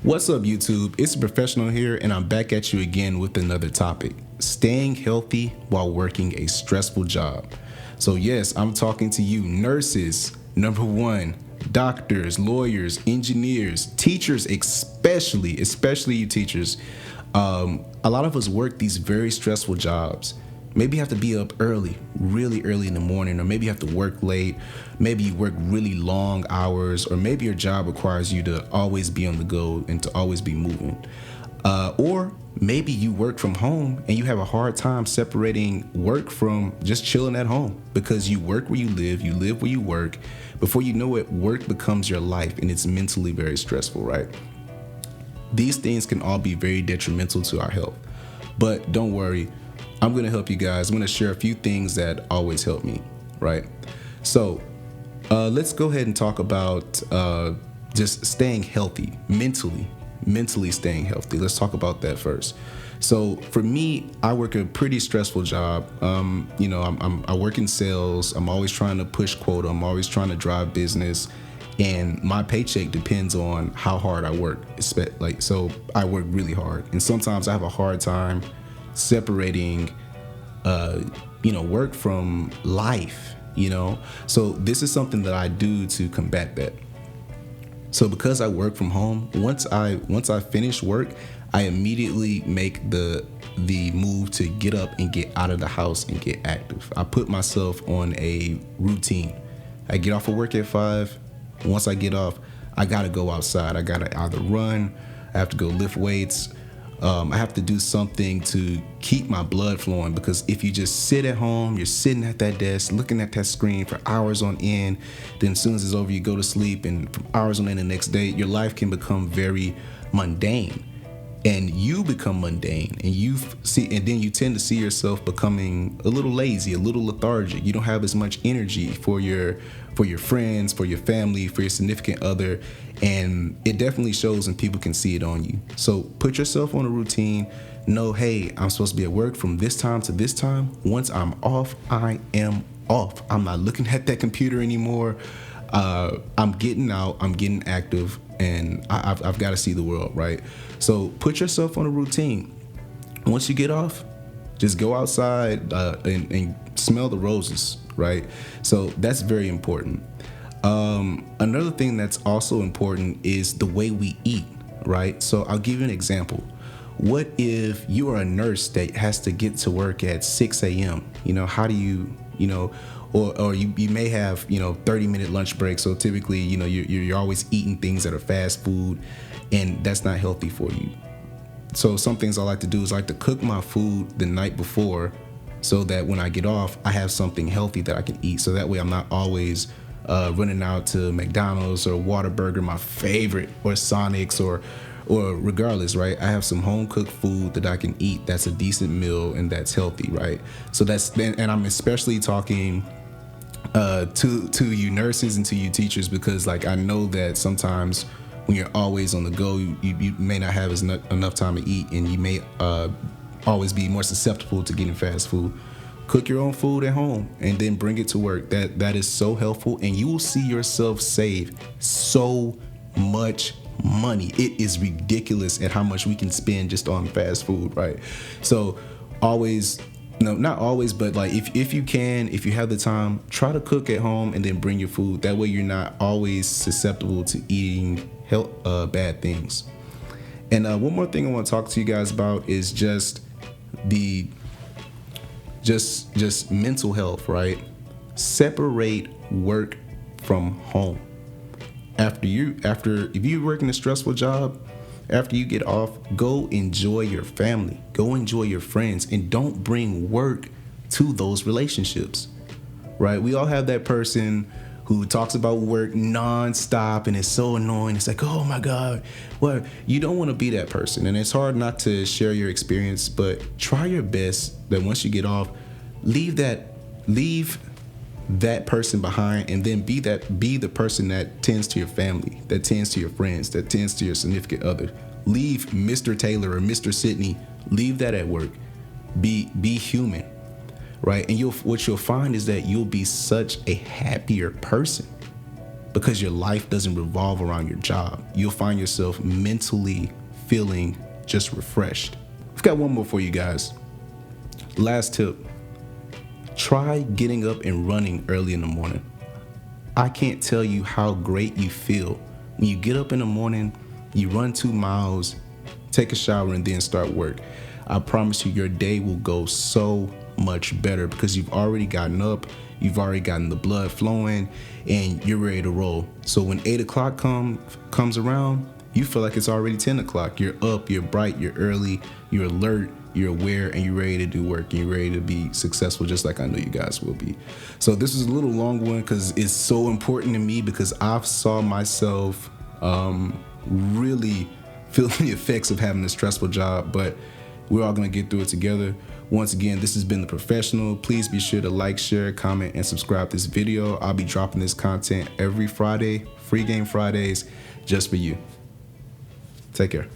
What's up, YouTube? It's a professional here, and I'm back at you again with another topic: staying healthy while working a stressful job. So, yes, I'm talking to you, nurses, number one, doctors, lawyers, engineers, teachers, especially you teachers. A lot of us work these very stressful jobs. Maybe you have to be up early, really early in the morning, or maybe you have to work late. Maybe you work really long hours, or maybe your job requires you to always be on the go and to always be moving. Or maybe you work from home and you have a hard time separating work from just chilling at home because you work where you live where you work. Before you know it, work becomes your life and it's mentally very stressful, right? These things can all be very detrimental to our health. But don't worry, I'm going to help you guys. I'm going to share a few things that always help me, right? So let's go ahead and talk about just staying healthy, mentally staying healthy. Let's talk about that first. So for me, I work a pretty stressful job. I work in sales. I'm always trying to push quota. I'm always trying to drive business. And my paycheck depends on how hard I work. So I work really hard. And sometimes I have a hard time separating work from life. So this is something that I do to combat that. So because I work from home, once I finish work, I immediately make the move to get up and get out of the house and get active. I put myself on a routine. I get off of work at 5. Once I get off, I gotta go outside. I gotta either run, I have to go lift weights. I have to do something to keep my blood flowing, because if you just sit at home, you're sitting at that desk looking at that screen for hours on end, then as soon as it's over, you go to sleep, and from hours on end the next day, your life can become very mundane. And you become mundane, and then you tend to see yourself becoming a little lazy, a little lethargic. You don't have as much energy for your friends, for your family, for your significant other, and it definitely shows, and people can see it on you. So put yourself on a routine. Know, hey, I'm supposed to be at work from this time to this time. Once I'm off, I am off. I'm not looking at that computer anymore. I'm getting out, I'm getting active, and I've got to see the world, right? So put yourself on a routine. Once you get off, just go outside and smell the roses, right? So that's very important. Another thing that's also important is the way we eat, right? So I'll give you an example. What if you are a nurse that has to get to work at 6 a.m.? How do you, or you may have 30-minute lunch break. So typically you're always eating things that are fast food, and that's not healthy for you. So some things I like to do is I like to cook my food the night before, so that when I get off, I have something healthy that I can eat. So that way I'm not always running out to McDonald's or Whataburger, my favorite, or Sonic's, or regardless, right? I have some home cooked food that I can eat that's a decent meal and that's healthy, right? So and I'm especially talking to you nurses and to you teachers, because I know that sometimes when you're always on the go, you may not have enough time to eat, and you may always be more susceptible to getting fast food. Cook your own food at home and then bring it to work. That is so helpful, and you will see yourself save so much money. It is ridiculous at how much we can spend just on fast food, right? So always, no, not always, but if you can, if you have the time, try to cook at home and then bring your food. That way you're not always susceptible to eating bad things. And one more thing I want to talk to you guys about is just mental health, right? Separate work from home. If you work in a stressful job, after you get off, go enjoy your family, go enjoy your friends, and don't bring work to those relationships, right? We all have that person who talks about work nonstop, and it's so annoying. It's like, oh my God. Well, you don't want to be that person. And it's hard not to share your experience, but try your best that once you get off, leave that person behind, and then be the person that tends to your family, that tends to your friends, that tends to your significant other. Leave Mr. Taylor or Mr. Sidney, leave that at work. Be human, right? And what you'll find is that you'll be such a happier person. because your life doesn't revolve around your job. You'll find yourself mentally feeling just refreshed. I've got one more for you guys. Last tip. Try getting up and running early in the morning. I can't tell you how great you feel when you get up in the morning, you run 2 miles, take a shower, and then start work. I promise you, your day will go so much better because you've already gotten up, you've already gotten the blood flowing, and you're ready to roll. So when 8 o'clock comes around, you feel like it's already 10 o'clock. You're up, you're bright, you're early, you're alert, you're aware, and you're ready to do work, and you're ready to be successful, just like I know you guys will be. So this is a little long one because it's so important to me, because I've saw myself really feel the effects of having a stressful job, but we're all going to get through it together. Once again, this has been The Professional. Please be sure to like, share, comment, and subscribe this video. I'll be dropping this content every Friday, Free Game Fridays, just for you. Take care.